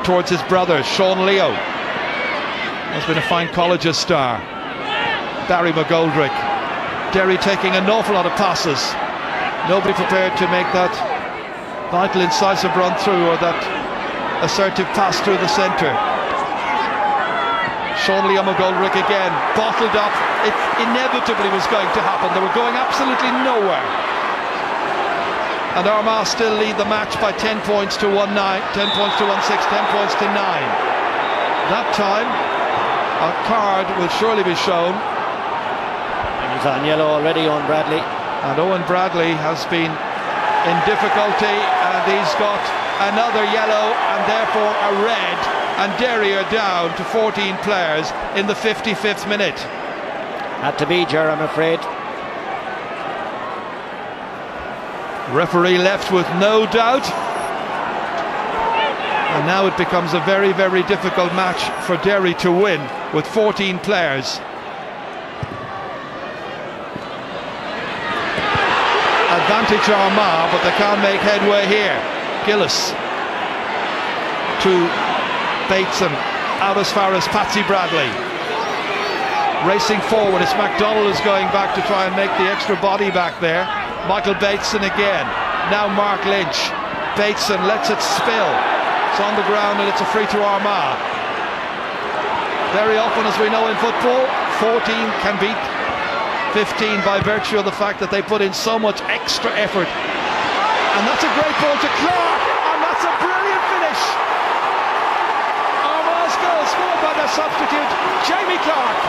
towards his brother, Sean Leo. Has been a fine colleges star. Barry McGoldrick. Derry taking an awful lot of passes. Nobody prepared to make that vital incisive run through, or that assertive pass through the centre. Sean Leo McGoldrick again, bottled up. It inevitably was going to happen. They were going absolutely nowhere. And Armagh still lead the match by 10 points to 1-9, 10 points to 1-6, 10 points to 9. That time, a card will surely be shown. He's on yellow already, Owen Bradley. And Owen Bradley has been in difficulty, and he's got another yellow and therefore a red, and Derry are down to 14 players in the 55th minute. Had to be, Ger, I'm afraid. Referee left with no doubt, and now it becomes a very, very difficult match for Derry to win with 14 players. Advantage Armagh, but they can't make headway here. Gillis to Bateson, out as far as Patsy Bradley. Racing forward, it's MacDonald is going back to try and make the extra body back there. Michael Bateson again, now Mark Lynch. Bateson lets it spill. It's on the ground and it's a free to Armagh. Very often, as we know in football, 14 can beat 15 by virtue of the fact that they put in so much extra effort. And that's a great ball to Clark, and that's a brilliant finish. Armagh's goal scored by their substitute, Jamie Clark.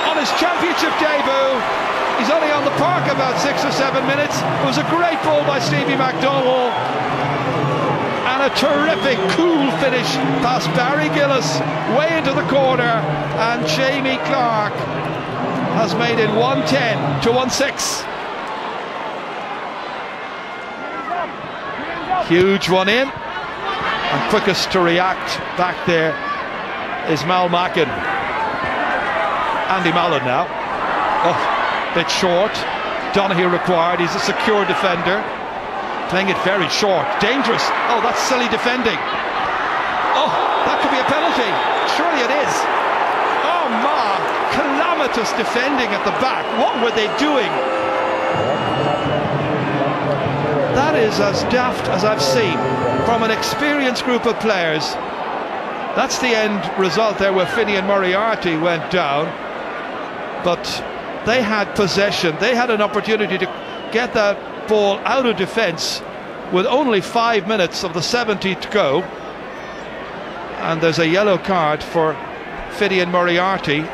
On his championship debut, he's only on the park about 6 or 7 minutes. It was a great ball by Stevie McDonald, and a terrific, cool finish past Barry Gillis, way into the corner, and Jamie Clark has made it 110 to 1-6. Huge one in, and quickest to react back there is Mal Mackin. Andy Mallon now. Oh, bit short. Donahue required. He's a secure defender, playing it very short. Dangerous. Oh, that's silly defending. Oh, that could be a penalty. Surely it is. Oh, calamitous defending at the back. What were they doing? That is as daft as I've seen from an experienced group of players. That's the end result there, where Finney and Moriarty went down, but they had possession. They had an opportunity to get that ball out of defence with only 5 minutes of the 70 to go, and there's a yellow card for Finney and Moriarty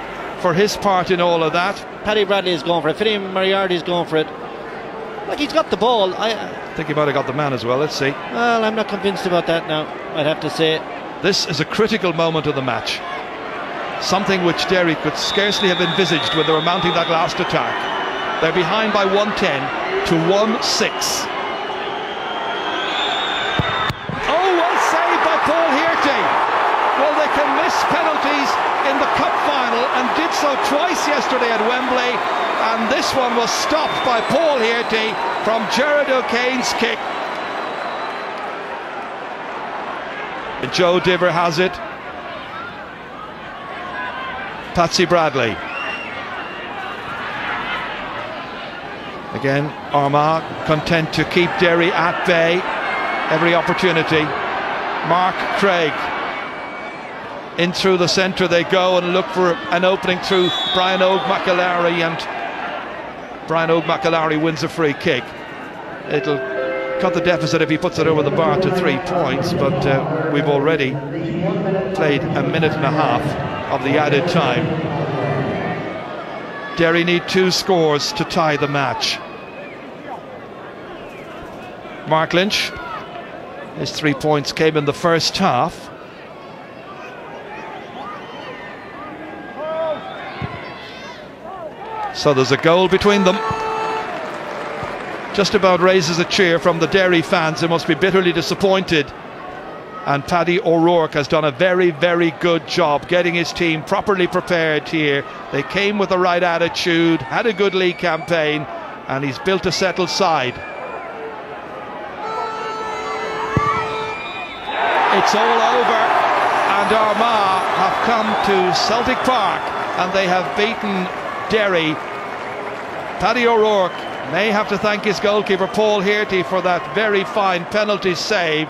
for his part in all of that. Paddy Bradley is going for it. Finney Moriarty is going for it. Like, he's got the ball. I think he might have got the man as well. Let's see. Well, I'm not convinced about that now, I'd have to say. This is a critical moment of the match. Something which Derry could scarcely have envisaged when they were mounting that last attack. They're behind by 110 to 1-6. Oh, well saved by Paul Hearty. Well, they can miss penalties in the cup final, and did so twice yesterday at Wembley, and this one was stopped by Paul Hearty from Gerard O'Kane's kick. And Joe Diver has it. Patsy Bradley. Again, Armagh content to keep Derry at bay. Every opportunity. Mark Craig. In through the centre they go, and look for an opening through Brian O'Macalary, and Brian O'Macalary wins a free kick. It'll cut the deficit if he puts it over the bar to 3 points, but we've already played a minute and a half of the added time. Derry need 2 scores to tie the match. Mark Lynch, his 3 points came in the first half. So there's a goal between them. Just about raises a cheer from the Derry fans. They must be bitterly disappointed. And Paddy O'Rourke has done a very, very good job getting his team properly prepared here. They came with the right attitude, had a good league campaign, and he's built a settled side. It's all over, and Armagh have come to Celtic Park and they have beaten Derry. Paddy O'Rourke may have to thank his goalkeeper Paul Hearty for that very fine penalty save.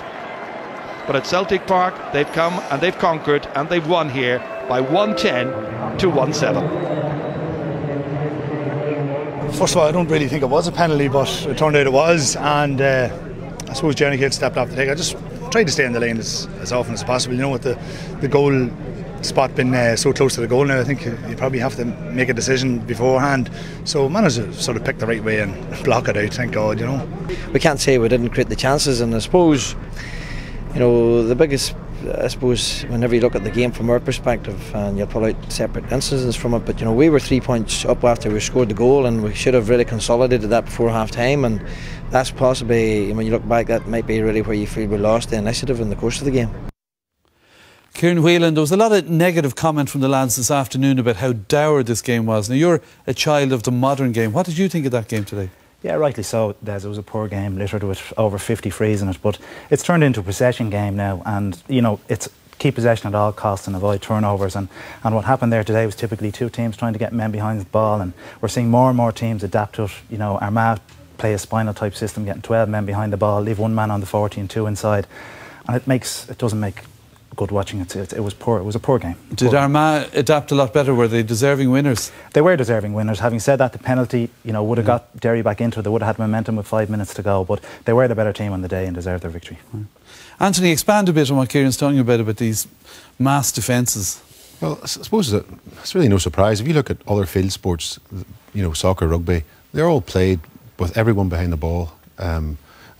But at Celtic Park they've come and they've conquered and they've won here by 110 to 1-7. First of all, I don't really think it was a penalty, but it turned out it was, and I suppose Jerry Cahill stepped off the take. I just tried to stay in the lane as often as possible. You know, with the goal spot being so close to the goal now, I think you probably have to make a decision beforehand. So managed to sort of pick the right way and block it out, thank God, you know. We can't say we didn't create the chances, and I suppose, you know, the biggest, I suppose, whenever you look at the game from our perspective, and you'll pull out separate instances from it, but you know, we were 3 points up after we scored the goal, and we should have really consolidated that before half time, and that's possibly, when you look back, that might be really where you feel we lost the initiative in the course of the game. Ciaran Whelan, there was a lot of negative comment from the lads this afternoon about how dour this game was. Now, you're a child of the modern game. What did you think of that game today? Yeah, rightly so, Des. It was a poor game, littered with over 50 frees in it, but it's turned into a possession game now, and you know, it's keep possession at all costs and avoid turnovers, and what happened there today was typically two teams trying to get men behind the ball, and we're seeing more and more teams adapt to it. You know, Armagh play a spinal type system, getting 12 men behind the ball, leave one man on the 40 and two inside, and it doesn't make good watching. It was poor. It was a poor game. Did Armagh adapt a lot better? Were they deserving winners? They were deserving winners. Having said that, the penalty, you know, would have got Derry back into it. They would have had momentum with 5 minutes to go, but they were the better team on the day and deserved their victory. Anthony, expand a bit on what Ciaran's talking about these mass defences. Well, I suppose that it's really no surprise. If you look at other field sports, you know, soccer, rugby, they're all played with everyone behind the ball.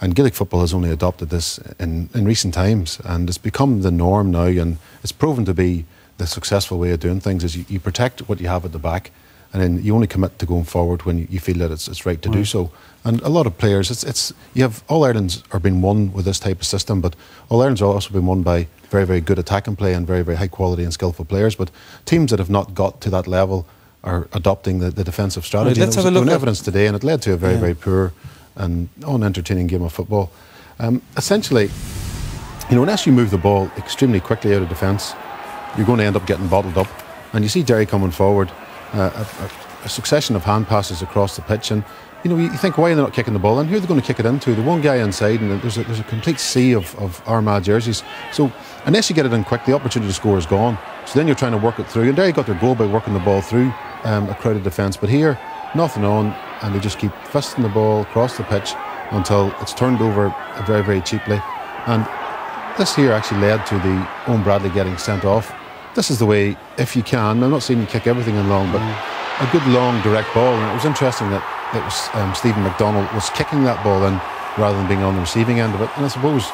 And Gaelic football has only adopted this in recent times, and it's become the norm now, and it's proven to be the successful way of doing things. Is you protect what you have at the back, and then you only commit to going forward when you feel that it's right to do so. And a lot of players, you have All Irelands are being won with this type of system, but All Irelands are also being won by very, very good attacking play and very, very high quality and skillful players. But teams that have not got to that level are adopting the defensive strategy. Let's have a look at evidence today, and it led to a very, very poor and unentertaining game of football. Essentially, you know, unless you move the ball extremely quickly out of defence, you're going to end up getting bottled up. And you see Derry coming forward, a succession of hand passes across the pitch, and you know, you think, why are they not kicking the ball in? Who are they going to kick it into? The one guy inside, and there's a complete sea of Armagh jerseys. So unless you get it in quick, the opportunity to score is gone. So then you're trying to work it through, and Derry got their goal by working the ball through a crowded defence. But here, nothing on, and they just keep fisting the ball across the pitch until it's turned over very, very cheaply. And this here actually led to the Owen Bradley getting sent off. This is the way, if you can, I'm not saying you kick everything in long, but a good long direct ball. And it was interesting that it was Stephen McDonald was kicking that ball in rather than being on the receiving end of it. And I suppose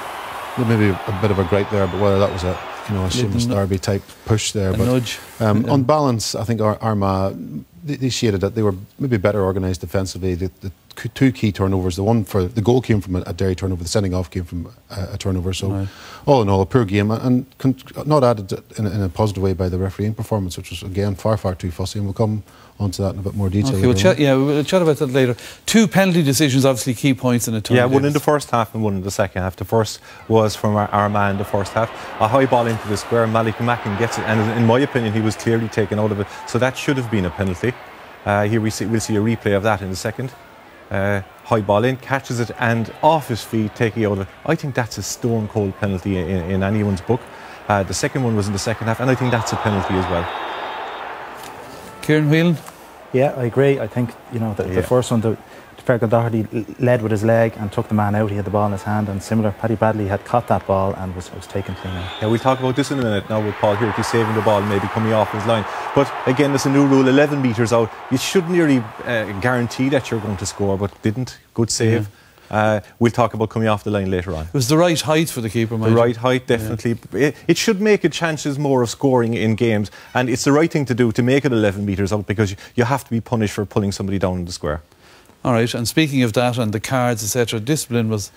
there may be a bit of a gripe there, but whether that was a Seamus Darby type push there. A nudge. On balance, I think Armagh, they shaded that they were maybe better organised defensively. The two key turnovers, the one for the goal came from a Derry turnover, the sending off came from a turnover. So all in all, a poor game, and not added in a positive way by the refereeing performance, which was again far too fussy, and we'll come onto that in a bit more detail. Okay, we'll chat about that later. Two penalty decisions, obviously key points in a tournament. Yeah, one in the first half and one in the second half. The first was from Armagh in the first half. A high ball into the square, Malik Mackin gets it, and in my opinion he was clearly taken out of it, so that should have been a penalty. Here we'll see a replay of that in a second. High ball in, catches it, and off his feet, taking it out of it. I think that's a stone cold penalty in anyone's book. The second one was in the second half, and I think that's a penalty as well. Ciaran Whelan? Yeah, I agree. I think, you know, the first one, Fergal Doherty led with his leg and took the man out. He had the ball in his hand, and similar, Paddy Bradley had caught that ball and was taken clean out. Yeah, we'll talk about this in a minute now with Paul here. He's saving the ball and maybe coming off his line. But again, there's a new rule, 11 metres out. You shouldn't nearly guarantee that you're going to score, but didn't. Good save. Yeah. We'll talk about coming off the line later on. It was the right height for the keeper, The right height, definitely. Yeah. It should make it chances more of scoring in games, and it's the right thing to do to make it 11 metres out, because you have to be punished for pulling somebody down in the square. All right, and speaking of that and the cards, etc., discipline was